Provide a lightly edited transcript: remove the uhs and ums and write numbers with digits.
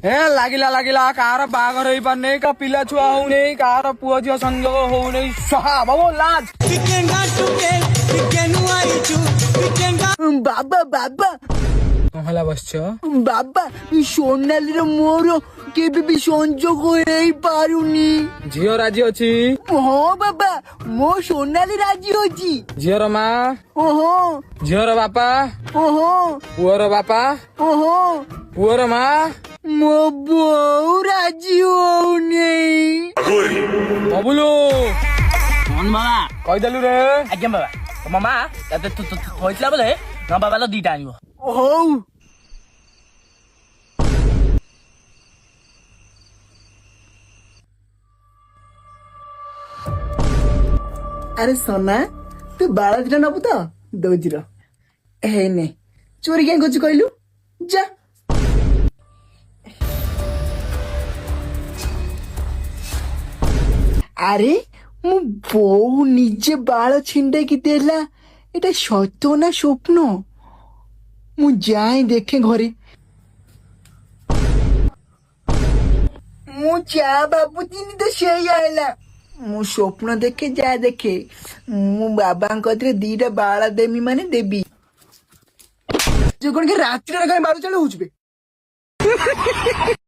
ଏ ଲାଗିଲା ଲାଗିଲା କାହାର ବାହାଘର ହେଇପାରୁନି, କା ପିଲା ଛୁଆ ହଉନି, କାହାର ପୁଅ ଝିଅ ସଂଯୋଗ ହଉନି। ସହା ବାବୁ ଲାଜ। ବାବା ବାବା କଣ ହେଲା ବସିଛ? ବାବା ସୋନାଲିର ମୋର କେବେ ବି ସଂଯୋଗ ହେଇପାରୁନି। ଝିଅ ରାଜି ଅଛି? ହଁ ବାବା ମୋ ସୋନାଲି ରାଜି ଅଛି। ଝିଅର ମା? ଓହୋ ଝିଅର ବାପା? ଓହୋ ପୁଅର ବାପା? ଓହୋ ପୁଅର ମା? ମୋ ବୋଉ ରାଜି ହଉନି। ବବୁଲୁ ବାବା କହିଦେଲୁ ରେ। ଆଜ୍ଞା ବାବା ତମ ମା କହିଥିଲା ବୋଲେ ତମ ବାବା ତ ଦିଟା ଆଣିବ। ହଉ ଆରେ সোনা ତୁ ବାଳ ଦିଟା ନବୁ ତ ଦଉଛି ର। ହେଇନେ ଚୋରି କାଇଁ କରୁଛୁ କହିଲୁ? ଯା ଆରେ ମୁଁ ବୋଉ ନିଜେ ବାଳ ଛିଣ୍ଡେଇକି ଦେଲା, ଏଟା ସତ ନା ସ୍ୱପ୍ନ? ମୁଁ ଯାଏ ଦେଖେ ଘରେ। ମୁଁ ଯା ଭାବୁଥିଲି ତ ସେଇଆ ହେଲା। ମୁଁ ସ୍ୱପ୍ନ ଦେଖେ ଯାହା ଦେଖେ, ମୁଁ ବାବାଙ୍କ କତିରେ ଦିଟା ବାଳ ଦେମି ମାନେ ଦେବି। ଯେ କଣ କି ରାତିରେ କାଇଁ ବାଳ ଚାଲ ହଉଛି ବେ?